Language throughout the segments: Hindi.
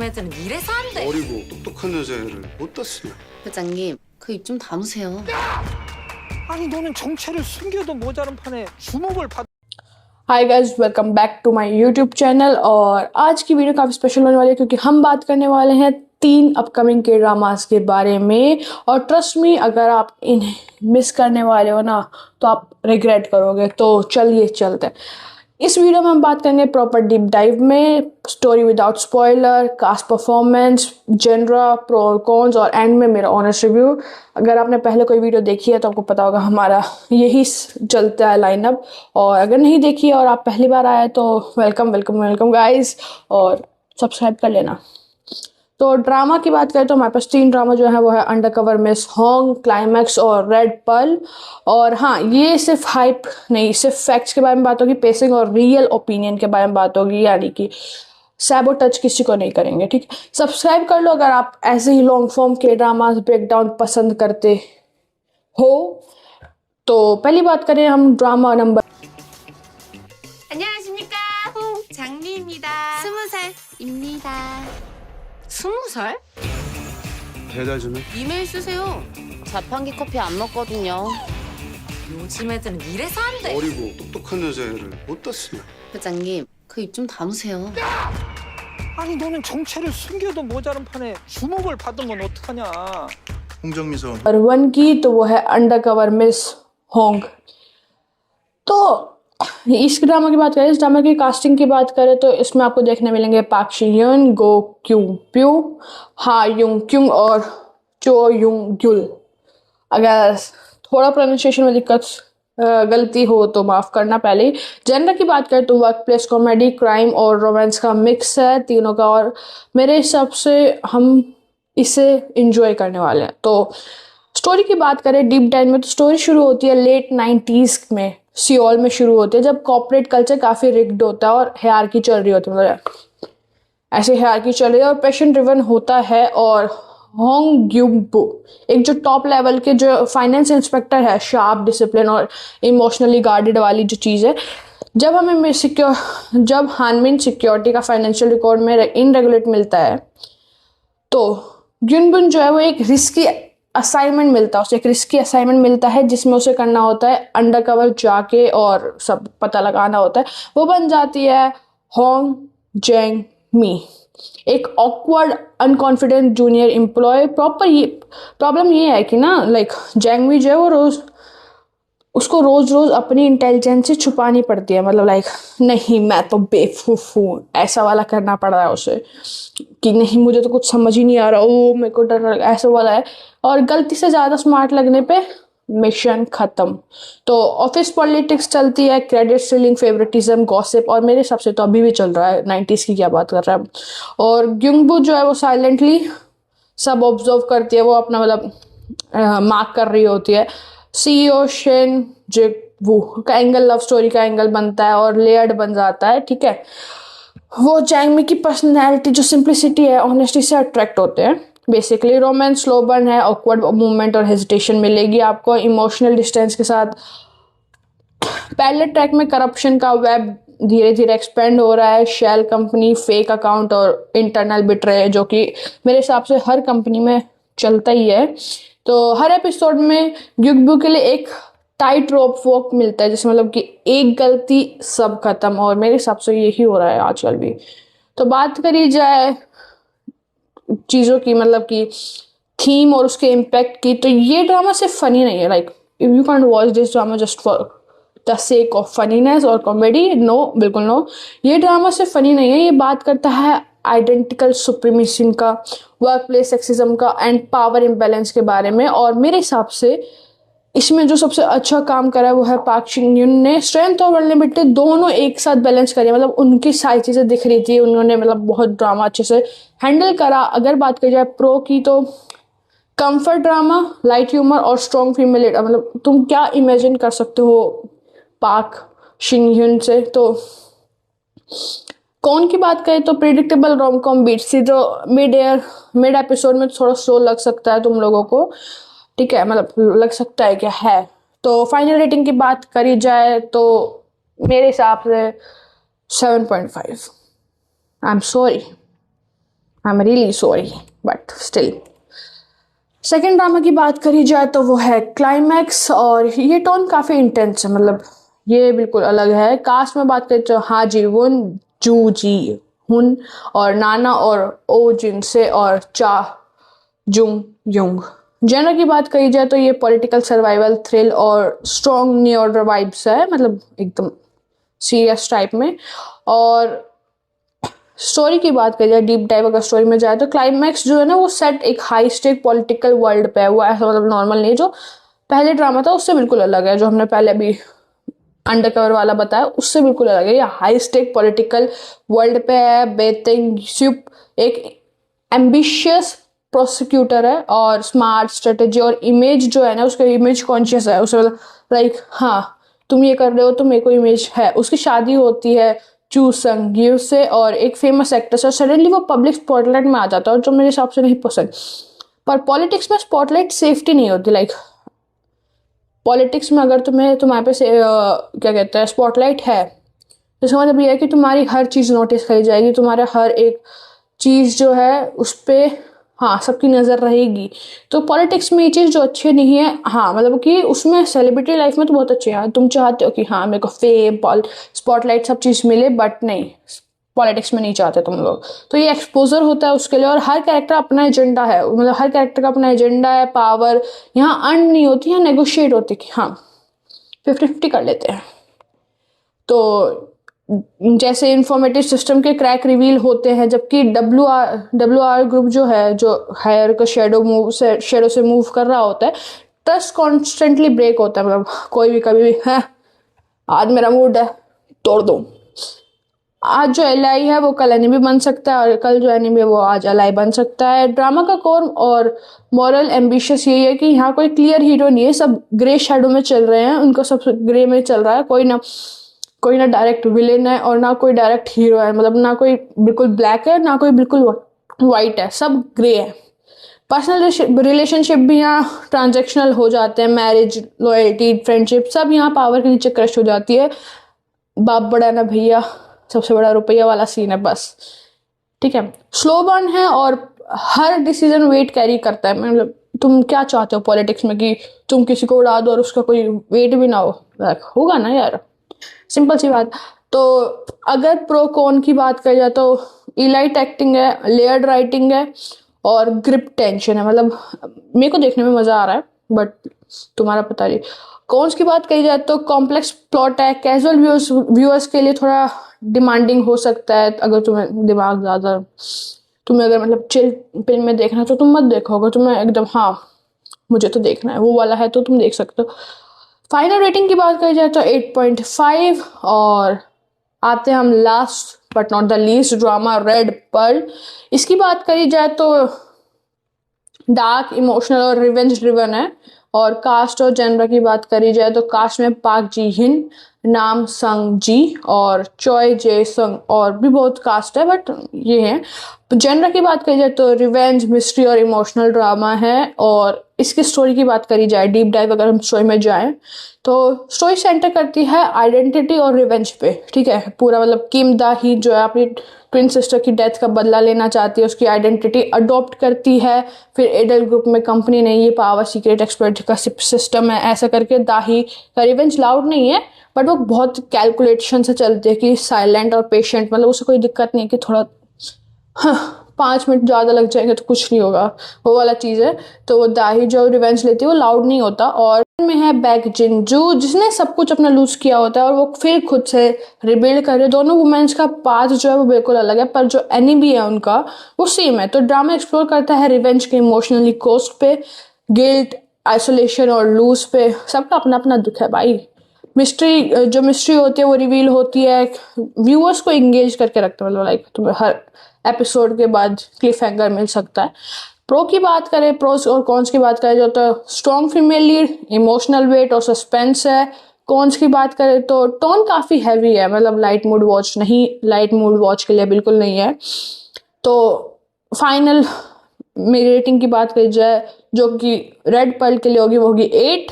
애들은 이래서 안 돼. 어리고 똑똑한 여자애를 못 땄으면. 회장님, 그 입 좀 담으세요. 아니 너는 정체를 숨겨도 모자란 판에 주목을 받. Hi guys, welcome back to my YouTube channel. और आज की वीडियो काफ़ी स्पेशल होने वाली है क्योंकि हम बात करने वाले हैं 3 अपकमिंग के ड्रामास के बारे में। और ट्रस्ट मी, अगर आप इन्हें मिस करने वाले हो ना तो आप रिग्रेट करोगे। तो चलिए चलते हैं। इस वीडियो में हम बात करेंगे प्रॉपर डीप डाइव में, story without spoiler, cast performance, genre, pro और कॉन्स, और एंड में मेरा ऑनेस्ट रिव्यू। अगर आपने पहले कोई वीडियो देखी है तो आपको पता होगा हमारा यही चलता है लाइनअप। और अगर नहीं देखी है और आप पहली बार आए तो वेलकम वेलकम वेलकम गाइस, और सब्सक्राइब कर लेना। तो ड्रामा की बात करें तो हमारे पास 3 ड्रामा जो है वो है अंडरकवर मिस होंग, क्लाइमैक्स और रेड पर्ल। और हाँ, ये सिर्फ हाइप नहीं, सिर्फ फैक्ट्स के बारे में बात होगी, पेसिंग और रियल ओपिनियन के बारे में बात होगी, यानी कि सैबो टच किसी को नहीं करेंगे। ठीक है, सब्सक्राइब कर लो अगर आप ऐसे ही लॉन्ग फॉर्म के ड्रामा ब्रेकडाउन पसंद करते हो। तो पहली बात करें हम ड्रामा नंबर। 안녕하십니까, 홍장미입니다. 20살입니다. 20살? 배달 좀 해. 이메일 쓰세요. 자판기 커피 안 먹거든요. 요즘 애들은 이래서 안 돼. 어리고 똑똑한 여자애를 못 땄으면. 회장님, 그 입 좀 담으세요. 아니 너는 정체를 숨겨도 모자란 판에 주목을 받으면 어떡하냐. 홍정미선. नंबर 1 की तो वो है अंडरकवर मिस होंग। तो इस ड्रामा की बात करें, इस ड्रामा की कास्टिंग की बात करें तो इसमें आपको देखने मिलेंगे Park Shi Hyun, Go Kyung Pyo, Ha Young क्यूंग और चो युंग ग्युल। अगर थोड़ा प्रोनाउंसिएशन में दिक्कत गलती हो तो माफ़ करना। पहले ही जेनर की बात करें तो वर्क प्लेस कॉमेडी, क्राइम और रोमांस का मिक्स है तीनों का, और मेरे हिसाब से हम इसे इंजॉय करने वाले हैं। तो स्टोरी की बात करें डीप डाइव में तो स्टोरी शुरू होती है लेट 90s में, सियोल में शुरू होती है, जब कॉर्पोरेट कल्चर काफ़ी रिग्ड होता है और हायरार्की चल रही होती है, मतलब ऐसे हायरार्की चल रही है और पैशन ड्रिवन होता है। और होंग ग्यूबू एक जो टॉप लेवल के जो फाइनेंस इंस्पेक्टर है, शार्प, डिसिप्लिन और इमोशनली गार्डेड वाली जो चीज़ है। जब हानमिन सिक्योरिटी का फाइनेंशियल रिकॉर्ड में इनरेगुलेट मिलता है तो ग्युनबुन जो है वो एक रिस्की असाइनमेंट मिलता है उसे, एक रिस्की असाइनमेंट मिलता है जिसमें उसे करना होता है अंडरकवर जाके और सब पता लगाना होता है। वो बन जाती है होंग जेंग मी, एक awkward unconfident junior employee. Problem ये है कि ना, लाइक जेंग मी जो है वो उसको रोज रोज अपनी इंटेलिजेंस से छुपानी पड़ती है, मतलब लाइक नहीं मैं तो बेवकूफ़ हूँ, ऐसा वाला करना पड़ रहा है उसे कि नहीं मुझे तो कुछ समझ ही नहीं आ रहा, ओ मेरे को डर लग, ऐसा वाला है। और गलती से ज़्यादा स्मार्ट लगने पे मिशन ख़त्म। तो ऑफिस पॉलिटिक्स चलती है, क्रेडिट स्टीलिंग, फेवरेटिज्म, गॉसिप, और मेरे हिसाब से तो अभी भी चल रहा है, 90s की क्या बात कर रहा है। और ग्युंगबू जो है वो साइलेंटली सब ऑब्जर्व करती है, वो अपना मतलब मार्क कर रही होती है। सीईओ शेन जेवू का एंगल लव स्टोरी का एंगल बनता है और लेयर्ड बन जाता है। ठीक है, वो जैंग मी की पर्सनैलिटी जो सिंप्लिसिटी है, ऑनेस्टी से अट्रैक्ट होते हैं। बेसिकली रोमांस स्लो बर्न है, ऑकवर्ड मूवमेंट और हेजिटेशन मिलेगी आपको इमोशनल डिस्टेंस के साथ। पहले ट्रैक में करप्शन का वेब धीरे धीरे एक्सपेंड हो रहा है, शेल कंपनी, फेक अकाउंट और इंटरनल बिट्रे, जो कि मेरे हिसाब से हर कंपनी में चलता ही है। तो हर एपिसोड में ग्युगबू के लिए एक टाइट रोप वॉक मिलता है, जिसमें मतलब कि एक गलती सब खत्म, और मेरे हिसाब से यही हो रहा है आजकल भी। तो बात करी जाए चीज़ों की, मतलब कि थीम और उसके इम्पैक्ट की, तो ये ड्रामा सिर्फ फनी नहीं है। Like if you can't watch this drama just for the sake of funniness और कॉमेडी, नो, बिल्कुल नो। ये ड्रामा सिर्फ फनी नहीं है, ये बात करता है आइडेंटिकल सुप्रीमेसी का, वर्क प्लेस सेक्सिज्म का एंड पावर इम्बैलेंस के बारे में। और मेरे हिसाब से इसमें जो सबसे अच्छा काम करा है वो है पार्क शिंग यून ने। स्ट्रेंथ और वल्नरेबिलिटी दोनों एक साथ बैलेंस करी, मतलब उनकी सारी चीज़ें दिख रही थी, उन्होंने मतलब बहुत ड्रामा अच्छे से हैंडल करा। अगर बात की जाए प्रो की तो कंफर्ट ड्रामा, लाइट ह्यूमर और स्ट्रॉन्ग फीमेल लीडर, मतलब तुम क्या इमेजिन कर सकते हो पार्क शिंग ह्यून से। तो कौन की बात करें तो प्रिडिक्टेबल रोम कॉम बीट्स थी, जो मिड एपिसोड में थोड़ा स्लो लग सकता है तुम लोगों को। ठीक है, मतलब लग सकता है क्या है। तो फाइनल रेटिंग की बात करी जाए तो मेरे हिसाब से 7.5। I am sorry, I am really sorry but still. Second drama की बात करी जाए तो वो है क्लाइमैक्स, और ये टोन काफ़ी इंटेंस है, मतलब ये बिल्कुल अलग है। कास्ट में बात करें तो हा जी वुन, जू जी हुन, और नाना और ओ जिन से, और चा जुंग युंग। जेनर की बात करी जाए तो ये पॉलिटिकल सर्वाइवल थ्रिल और स्ट्रॉन्ग न्यू वाइब्स है, मतलब एकदम सीरियस टाइप में। और स्टोरी की बात करी जाए, डीप डाइव अगर स्टोरी में जाए तो क्लाइमैक्स जो है ना वो सेट एक हाई स्टेक पॉलिटिकल वर्ल्ड पे है। वो ऐसा मतलब नॉर्मल नहीं, जो पहले ड्रामा था उससे बिल्कुल अलग है। जो हमने पहले अभी अंडरकवर वाला बताया उससे बिल्कुल अलग है। ये हाई स्टेक पॉलिटिकल वर्ल्ड पे है। बेतिंग स्यूप एक एम्बिशियस प्रोसिक्यूटर है और स्मार्ट स्ट्रेटेजी और इमेज जो है ना उसका इमेज कॉन्शियस है। उसे लाइक हाँ तुम ये कर रहे हो तो मेरे को इमेज है। उसकी शादी होती है चू संग यू से और एक फेमस एक्ट्रेस, और सडनली वो पब्लिक स्पॉटलाइट में आ जाता है, और जो मेरे हिसाब से नहीं पसंद। पर पॉलिटिक्स में स्पॉटलाइट सेफ्टी नहीं होती। लाइक पॉलिटिक्स में अगर तुम्हारे पे क्या कहते हैं स्पॉटलाइट है तो इसका मतलब ये है कि तुम्हारी हर चीज़ नोटिस करी जाएगी, तुम्हारा हर एक चीज़ जो है उस पर हाँ सबकी नज़र रहेगी। तो पॉलिटिक्स में ये चीज़ जो अच्छी नहीं है, हाँ मतलब कि उसमें सेलिब्रिटी लाइफ में तो बहुत अच्छी है, तुम चाहते हो कि हाँ मेरे को फेम स्पॉटलाइट सब चीज़ मिले, बट नहीं पॉलिटिक्स में नहीं चाहते तुम लोग। तो ये एक्सपोजर होता है उसके लिए, और हर कैरेक्टर अपना एजेंडा है, मतलब हर कैरेक्टर का अपना एजेंडा है। पावर यहाँ अर्न नहीं होती, यहाँ नेगोशिएट होती कि हाँ 50-50 कर लेते हैं। तो जैसे इंफॉर्मेटिव सिस्टम के क्रैक रिवील होते हैं, जबकि WR ग्रुप जो है जो हायर का शेडो से मूव कर रहा होता है, ट्रस्ट कॉन्स्टेंटली ब्रेक होता है। मतलब कोई भी कभी भी है आज मेरा मूड है तोड़ दो। आज जो एलाई है वो कल एनिमी बन सकता है, और कल जो एनिमी है वो आज एलाई बन सकता है। ड्रामा का कोर और मॉरल एम्बिशियस यही है कि यहाँ कोई क्लियर हीरो नहीं है, सब ग्रे शेडो में चल रहे हैं, उनको सब ग्रे में चल रहा है। कोई ना डायरेक्ट विलेन है और ना कोई डायरेक्ट हीरो है, मतलब ना कोई बिल्कुल ब्लैक है ना कोई बिल्कुल वाइट है, सब ग्रे है। पर्सनल रिलेशनशिप भी यहाँ ट्रांजेक्शनल हो जाते हैं, मैरिज लॉयल्टी फ्रेंडशिप सब यहाँ पावर के नीचे क्रश हो जाती है। बाप बड़ा ना भैया, सबसे बड़ा रुपया वाला सीन है बस, ठीक है। स्लो बर्न है और हर डिसीजन वेट कैरी करता है। मतलब तुम क्या चाहते हो पॉलिटिक्स में कि तुम किसी को उड़ा दो और उसका कोई वेट भी ना हो, होगा ना यार, सिंपल सी बात। तो अगर प्रो कॉन की बात करी जाए तो इलाइट एक्टिंग है, लेयर्ड राइटिंग है और ग्रिप टेंशन है। मतलब मेरे को देखने में मज़ा आ रहा है, बट तुम्हारा पता नहीं। कॉन्स की बात करी जाए तो कॉम्प्लेक्स प्लॉट है, कैजुअल व्यूअर्स के लिए थोड़ा डिमांडिंग हो सकता है। अगर तुम्हें दिमाग ज़्यादा, तुम्हें अगर मतलब चिल फिल्म में देखना तो तुम मत देखो। अगर तुम्हें एकदम हाँ मुझे तो देखना है वो वाला है तो तुम देख सकते हो। फाइनल रेटिंग की बात करी जाए तो 8.5। और आते हैं हम last but not the least drama red pearl. इसकी बात करी जाए तो डार्क इमोशनल और रिवेंज ड्रिवन है। और कास्ट और जेनर की बात करी जाए तो कास्ट में पाक जी हिन, नाम संग जी और चॉय जे संग, और भी बहुत कास्ट है बट ये है। जेनर की बात करी जाए तो रिवेंज मिस्ट्री और इमोशनल ड्रामा है। और इसकी स्टोरी की बात करी जाए, डीप डाइव अगर हम स्टोरी में जाएं तो स्टोरी सेंटर करती है आइडेंटिटी और रिवेंज पे, ठीक है। पूरा मतलब किम दा ही जो है अपनी ट्विन सिस्टर की डेथ का बदला लेना चाहती है, उसकी आइडेंटिटी अडॉप्ट करती है। फिर एडल ग्रुप में कंपनी नहीं, ये पावर सीक्रेट एक्सपर्ट का सिस्टम है, ऐसा करके दाही का रिवेंज लाउड नहीं है बट वो बहुत कैलकुलेशन से चलती है कि साइलेंट और पेशेंट, मतलब उसे कोई दिक्कत नहीं कि थोड़ा 5 मिनट ज़्यादा लग जाएंगे तो कुछ नहीं होगा, वो वाला चीज़ है। तो वो दाही जो रिवेंज लेती है वो लाउड नहीं होता। और में है बैक जिनजू जिसने सब कुछ अपना लूज किया होता है और वो फिर खुद से रिबिल्ड करे। दोनों वुमेन्स का पाथ जो है वो बिल्कुल अलग है, पर जो एनिमी है उनका वो सेम है। तो ड्रामा एक्सप्लोर करता है रिवेंज के इमोशनली कोस्ट पे, गिल्ट, आइसोलेशन और लूज पे। सबका अपना अपना दुख है भाई। मिस्ट्री होती है वो रिवील होती है, व्यूअर्स को एंगेज करके रखता है। मतलब लाइक तुम्हें हर एपिसोड के बाद क्लिफ हैंगर मिल सकता है। प्रो की बात करें, प्रोस और कॉन्स की बात करें तो strong female lead, emotional weight और सस्पेंस है। कॉन्स की बात करें तो टोन काफ़ी हैवी है, मतलब लाइट मूड वॉच नहीं, लाइट मूड वॉच के लिए बिल्कुल नहीं है। तो फाइनल मेरी रेटिंग की बात करी जाए जो कि रेड पर्ल के लिए होगी वो होगी 8।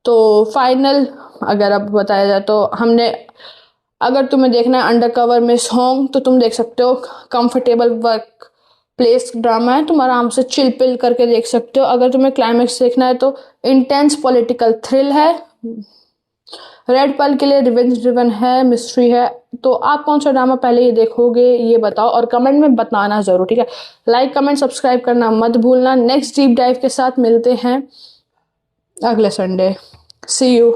तो फाइनल अगर अब बताया जाए तो हमने, अगर तुम्हें देखना है अंडरकवर में सॉन्ग तो तुम देख सकते हो। कंफर्टेबल वर्क प्लेस ड्रामा है, तुम आराम से चिल पिल करके देख सकते हो। अगर तुम्हें क्लाइमेक्स देखना है तो इंटेंस पॉलिटिकल थ्रिल है। रेड पर्ल के लिए रिवेंज ड्रिवन है, मिस्ट्री है। तो आप कौन सा ड्रामा पहले ये देखोगे ये बताओ और कमेंट में बताना जरूर, ठीक है। लाइक कमेंट सब्सक्राइब करना मत भूलना। नेक्स्ट डीप डाइव के साथ मिलते हैं अगले संडे। C you.